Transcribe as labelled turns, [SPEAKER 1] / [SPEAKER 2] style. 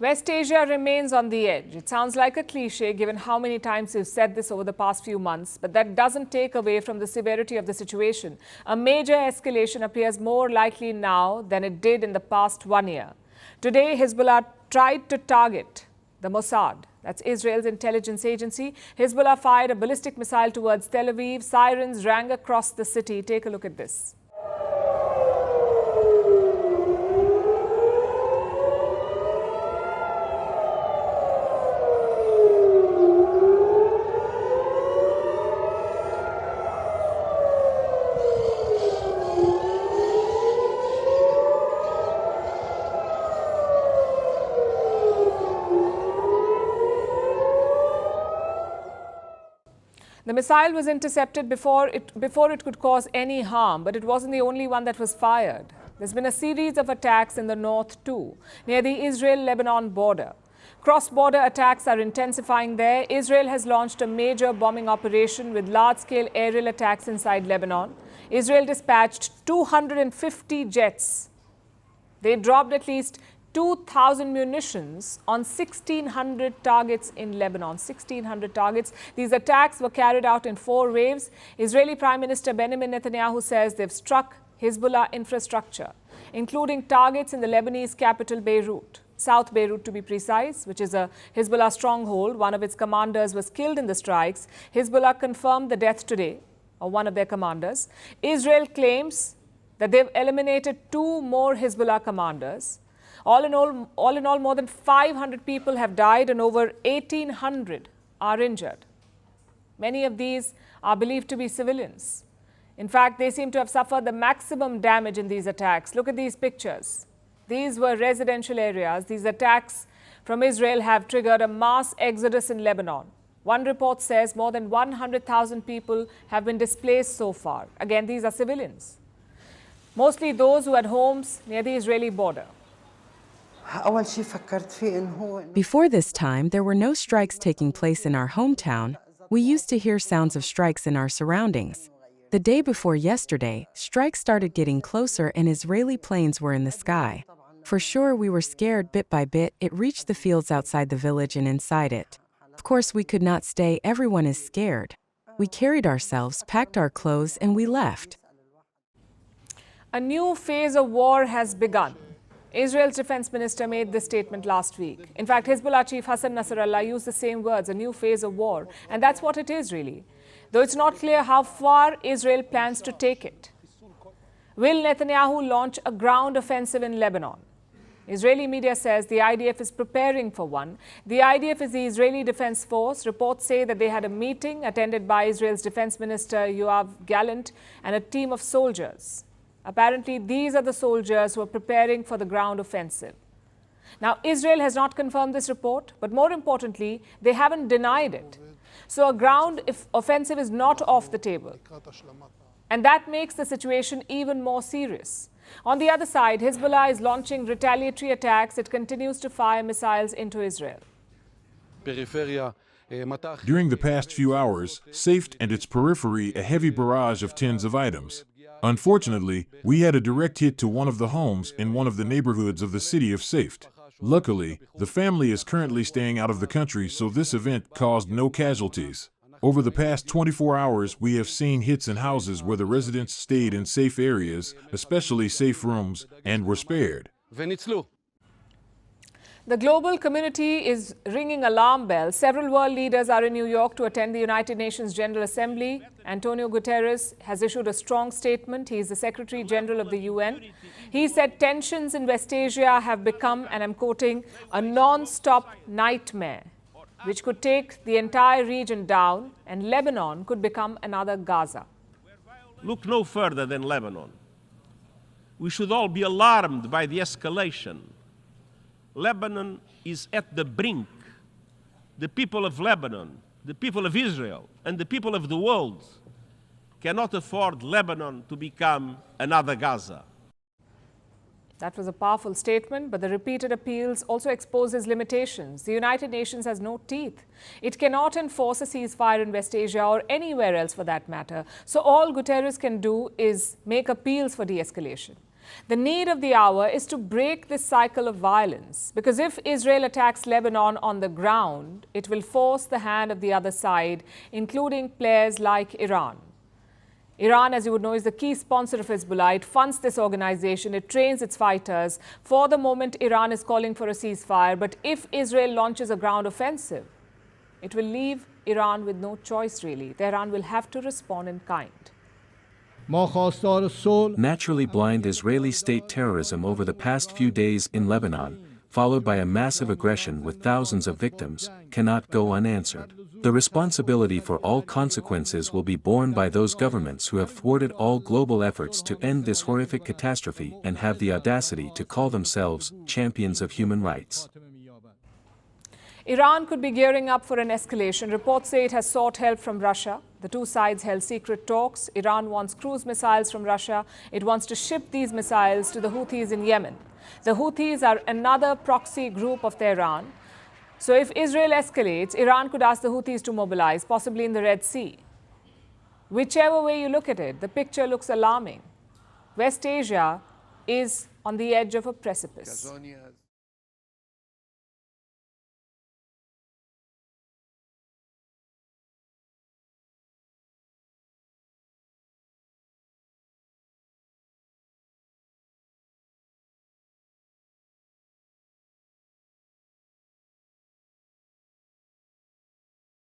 [SPEAKER 1] West Asia remains on the edge. It sounds like a cliche given how many times we've said this over the past few months, but that doesn't take away from the severity of the situation. A major escalation appears more likely now than it did in the past 1 year. Today, Hezbollah tried to target the Mossad. That's Israel's intelligence agency. Hezbollah fired a ballistic missile towards Tel Aviv. Sirens rang across the city. Take a look at this. The missile was intercepted before it could cause any harm, but it wasn't the only one that was fired. There's been a series of attacks in the north too, near the Israel-Lebanon border. Cross-border attacks are intensifying there. Israel has launched a major bombing operation with large-scale aerial attacks inside Lebanon. Israel dispatched 250 jets. They dropped at least 2,000 munitions on 1,600 targets in Lebanon. 1,600 targets. These attacks were carried out in 4 waves. Israeli Prime Minister Benjamin Netanyahu says they've struck Hezbollah infrastructure, including targets in the Lebanese capital Beirut, South Beirut to be precise, which is a Hezbollah stronghold. One of its commanders was killed in the strikes. Hezbollah confirmed the death today of one of their commanders. Israel claims that they've eliminated 2 more Hezbollah commanders. All in all, more than 500 people have died and over 1,800 are injured. Many of these are believed to be civilians. In fact, they seem to have suffered the maximum damage in these attacks. Look at these pictures. These were residential areas. These attacks from Israel have triggered a mass exodus in Lebanon. One report says more than 100,000 people have been displaced so far. Again, these are civilians, mostly those who had homes near the Israeli border.
[SPEAKER 2] Before this time, there were no strikes taking place in our hometown. We used to hear sounds of strikes in our surroundings. The day before yesterday, strikes started getting closer and Israeli planes were in the sky. For sure, we were scared bit by bit. It reached the fields outside the village and inside it. Of course, we could not stay. Everyone is scared. We carried ourselves, packed our clothes, and we left.
[SPEAKER 1] A new phase of war has begun. Israel's defense minister made this statement last week. In fact, Hezbollah chief Hassan Nasrallah used the same words, a new phase of war. And that's what it is, really. Though it's not clear how far Israel plans to take it. Will Netanyahu launch a ground offensive in Lebanon? Israeli media says the IDF is preparing for one. The IDF is the Israeli Defense Force. Reports say that they had a meeting attended by Israel's defense minister Yoav Gallant and a team of soldiers. Apparently, these are the soldiers who are preparing for the ground offensive. Now, Israel has not confirmed this report, but more importantly, they haven't denied it. So a ground offensive is not off the table. And that makes the situation even more serious. On the other side, Hezbollah is launching retaliatory attacks. It continues to fire missiles into Israel.
[SPEAKER 3] During the past few hours, Safed and its periphery a heavy barrage of tens of items. Unfortunately, we had a direct hit to one of the homes in one of the neighborhoods of the city of Safed. Luckily, the family is currently staying out of the country, so this event caused no casualties. Over the past 24 hours, we have seen hits in houses where the residents stayed in safe areas, especially safe rooms, and were spared.
[SPEAKER 1] The global community is ringing alarm bells. Several world leaders are in New York to attend the United Nations General Assembly. Antonio Guterres has issued a strong statement. He is the Secretary General of the UN. He said tensions in West Asia have become, and I'm quoting, a non-stop nightmare, which could take the entire region down, and Lebanon could become another Gaza.
[SPEAKER 4] Look no further than Lebanon. We should all be alarmed by the escalation. Lebanon is at the brink. The people of Lebanon, the people of Israel, and the people of the world cannot afford Lebanon to become another Gaza.
[SPEAKER 1] That was a powerful statement, but the repeated appeals also expose his limitations. The United Nations has no teeth. It cannot enforce a ceasefire in West Asia or anywhere else for that matter. So all Guterres can do is make appeals for de-escalation. The need of the hour is to break this cycle of violence, because if Israel attacks Lebanon on the ground, it will force the hand of the other side, including players like Iran. Iran, as you would know, is the key sponsor of Hezbollah. It funds this organization. It trains its fighters. For the moment, Iran is calling for a ceasefire. But if Israel launches a ground offensive, it will leave Iran with no choice, really. Tehran will have to respond in kind.
[SPEAKER 5] Naturally blind Israeli state terrorism over the past few days in Lebanon, followed by a massive aggression with thousands of victims, cannot go unanswered. The responsibility for all consequences will be borne by those governments who have thwarted all global efforts to end this horrific catastrophe and have the audacity to call themselves champions of human rights.
[SPEAKER 1] Iran could be gearing up for an escalation. Reports say it has sought help from Russia. The two sides held secret talks. Iran wants cruise missiles from Russia. It wants to ship these missiles to the Houthis in Yemen. The Houthis are another proxy group of Tehran. So if Israel escalates, Iran could ask the Houthis to mobilize, possibly in the Red Sea. Whichever way you look at it, the picture looks alarming. West Asia is on the edge of a precipice.